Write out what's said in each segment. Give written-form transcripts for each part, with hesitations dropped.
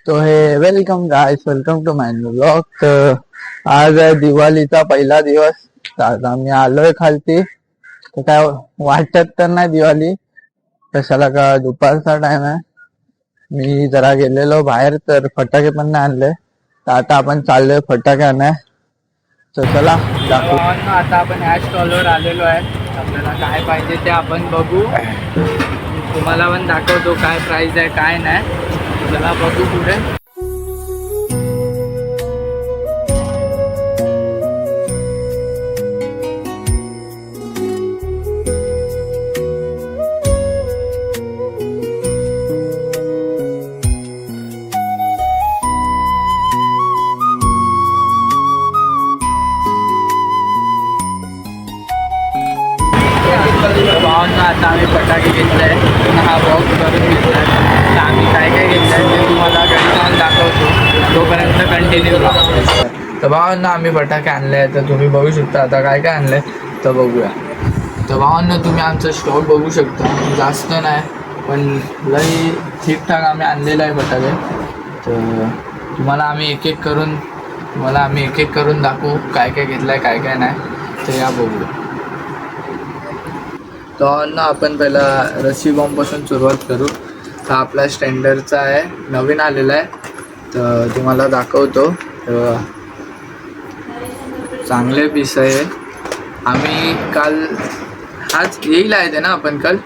तो हे welcome guys, welcome to my blog. तर आज आहे दिवाळीचा पहिला दिवस. तर आज आम्ही आलोय खालती. तर काय वाटत तर नाही दिवाळी, कशाला का दुपारचा टाइम आहे. मी जरा गेलेलो बाहेर तर फटाके पण नाही आणले. तर आता आपण चाललोय फटाके आणाय. तर चला दाखवू. आता आपण ह्या स्टॉलवर आलेलो आहे. आपल्याला काय पाहिजे ते आपण बघू. तुम्हाला पण दाखवतो काय प्राइस आहे काय नाही. चला बघू पुढे. आता आम्ही फटाके घेतलाय. हा बॉक्स करून घेतलाय. तर आम्ही काय काय घेतलंय ते तुम्हाला घरी जाऊन दाखवतो. तोपर्यंत कंटिन्यू राहा. तर भावांना आम्ही फटाके आणले. तर तुम्ही बघू शकता आता काय काय आणलंय तर बघूया. तर भावांना तुम्ही आमचा स्टॉक बघू शकता. जास्त नाही पण लई ठीकठाक आम्ही आणलेलं आहे फटाके. तर तुम्हाला आम्ही एक एक करून दाखवू काय काय घेतलंय काय काय नाही. तर या बघूया. तर आपण पहिला रस्सी बॉम्बपासून सुरुवात करू. हा आपला स्टँडर्डचा आहे, नवीन आलेला आहे. तर तुम्हाला दाखवतो. चांगले पीस आहे. आम्ही काल हाच येईल आहे ना आपण काल.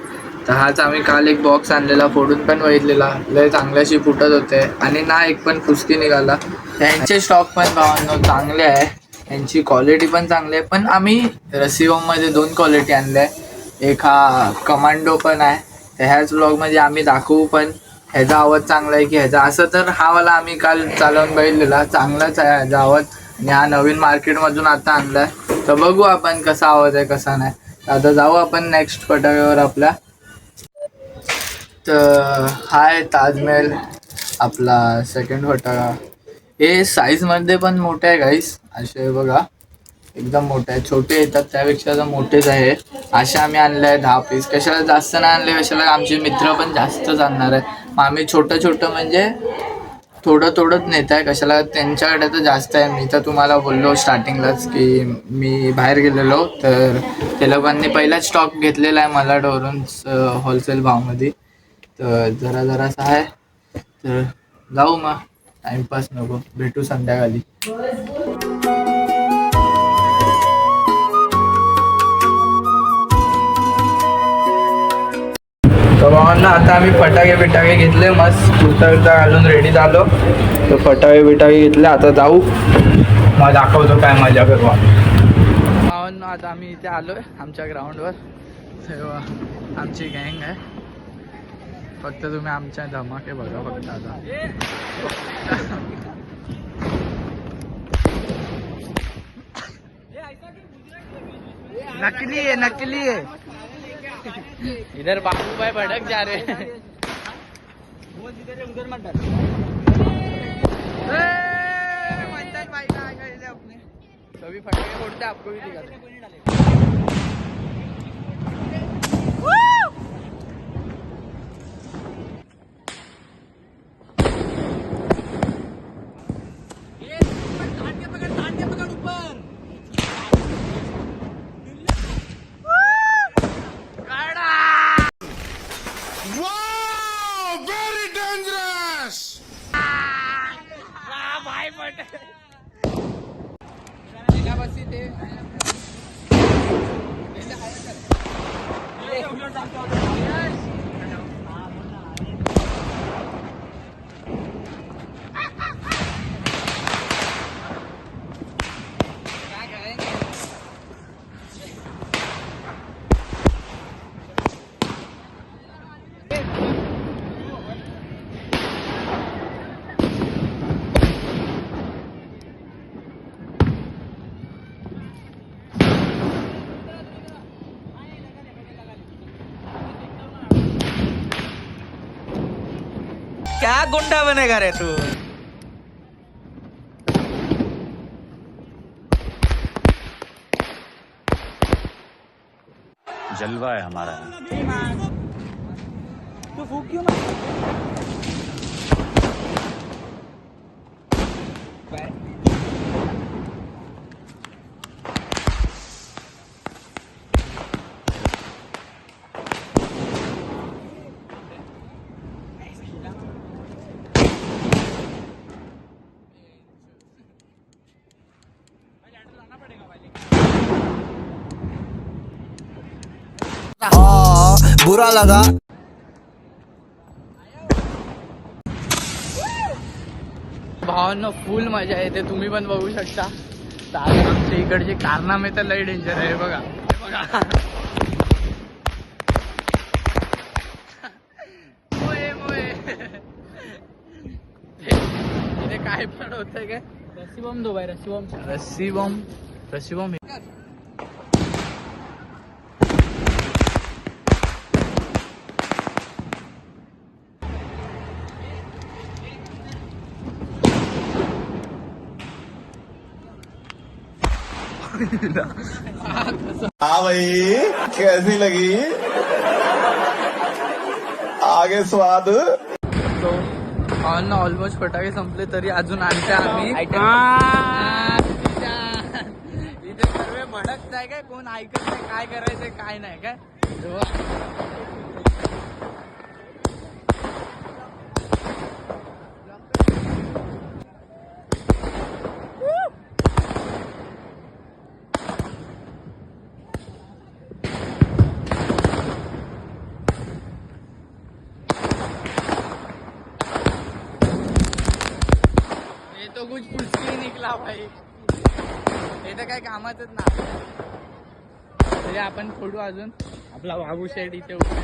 तर हाच आम्ही काल एक बॉक्स आणलेला, फोडून पण बघितलेला. लय चांगल्याशी फुटत होते आणि ना एक पण फुसकी निघाला. त्यांचे स्टॉक पण भावांनो चांगले आहे. यांची क्वालिटी पण चांगली आहे. पण आम्ही रस्सी बॉम्बमध्ये 2 क्वालिटी आणल्या आहे. एक हा कमांडो पण आहे. तर ह्याच ब्लॉगमध्ये आम्ही दाखवू पण ह्याचा आवाज चांगला आहे की ह्याचा. असं तर हा वाला आम्ही काल चालवून बघितलेला, चांगलाच आहे ह्याचा आवाज. आणि हा नवीन मार्केटमधून आता आणला आहे. तर बघू आपण कसा आवाज आहे कसा नाही. आता जाऊ आपण नेक्स्ट फटाक्यावर आपल्या. तर हा आहे ताजमहल आपला सेकंड फटाका. हे साईजमध्ये पण मोठे आहे गाईस. असे बघा एकदम मोठे आहे. छोटे येतात त्यापेक्षा तर मोठेच आहे. असे आम्ही आणले आहे 10 पीस. कशाला जास्त नाही आणले, कशाला आमचे मित्र पण जास्तच आणणार आहे. मग आम्ही छोटं म्हणजे थोडंच नेत आहे. कशाला त्यांच्याकडे तर जास्त आहे. मी तर तुम्हाला बोललो स्टार्टिंगलाच की मी बाहेर गेलेलो तर ते लोकांनी पहिलाच स्टॉक घेतलेला आहे मलाडवरून होलसेल भावमध्ये. तर जरासा आहे. तर जाऊ मग, टाइमपास नको, भेटू संध्याकाळी. तर भावांना आता आम्ही फटाके घेतले. मस्त कुर्ता घालून रेडी झालो. तर फटाके घेतले. आता जाऊ मग दाखवतो काय मजा करू. भावांना आता आम्ही इथे आलोय आमच्या ग्राउंडवर. तेव्हा आमची गँग आहे. फक्त तुम्ही आमच्या धमाके बघा फक्त आता. नकली है इधर बाबू भाई भड़क जा रहे हैं. सभी फटाके फोड़ते आपको भी दिखाते. क्या गुंडा बनेगा रे तू. जलवा है हमारा. तू फूक क्यों ना. बुरा लगा। भावांनो फुल मजा येते, तुम्ही पण बघू शकता. तर आज आमच्या इकडचे कारनामे तर लय डेंजर आहे. बघा बघा मोये मोये. इथे काय पण होतंय काय? रस्सी बॉम्ब दो भाई, रस्सी बॉम्ब, रस्सी बॉम्ब, रस्सी बॉम्ब. हाँ भाई, कैसी लगी आगे स्वाद। तो ऑलमोस्ट फटाके संपले तरी अजून आणते आम्ही. इथे सर्व भडकत आहे काय, कोण ऐकत नाही काय करायचंय काय नाही काय. तो कुछ फुसकी निघला भाई, हे तर काय कामातच ना. तरी आपण फोडू अजून. आपला बाबू शेड इथे उभा,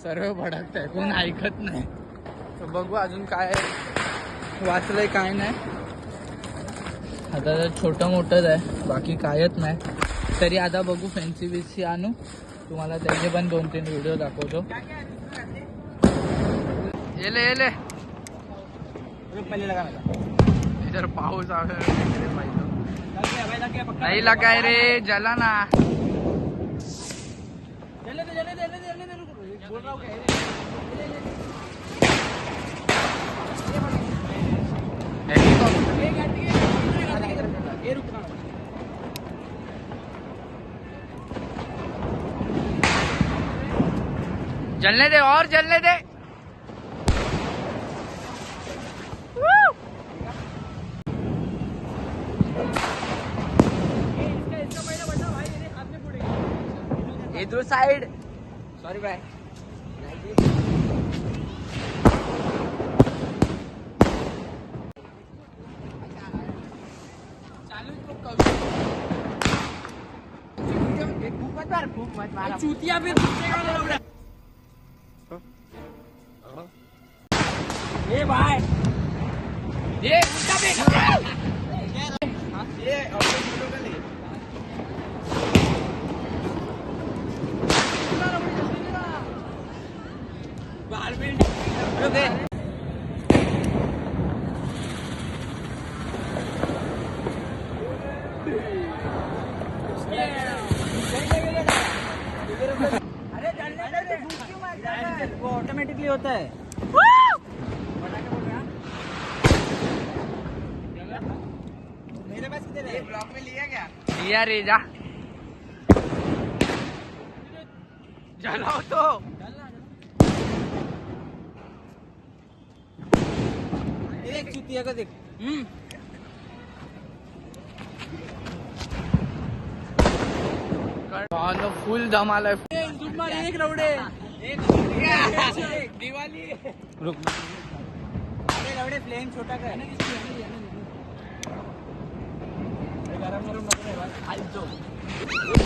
सर्व भडकत आहे, कोण ऐकत नाही. तर बघू अजून काय वाचलंय काय नाही. आता तर छोटं मोठंच आहे, बाकी कायच नाही. तरी आता बघू फॅन्सी बिन्सी आणू, तुम्हाला त्याचे पण 2-3 व्हिडिओ दाखवतो. येले येले इधर पाऊस नाही लगाय रे, जला ना. जलने दे और जलने दे. इधर साइड, सॉरी बाय. चूतिया भी ये भाई, ये वो ऑटोमेटिकली होता है. मेरे पास किधर ब्लॉक में लिया क्या? लिया रे, जा जलाओ तो. एक चुतिया का देख. फुल धमाल आहे. एक रवडे, दिवाली. रवडे प्लेन छोटा काय गरम गरम नको.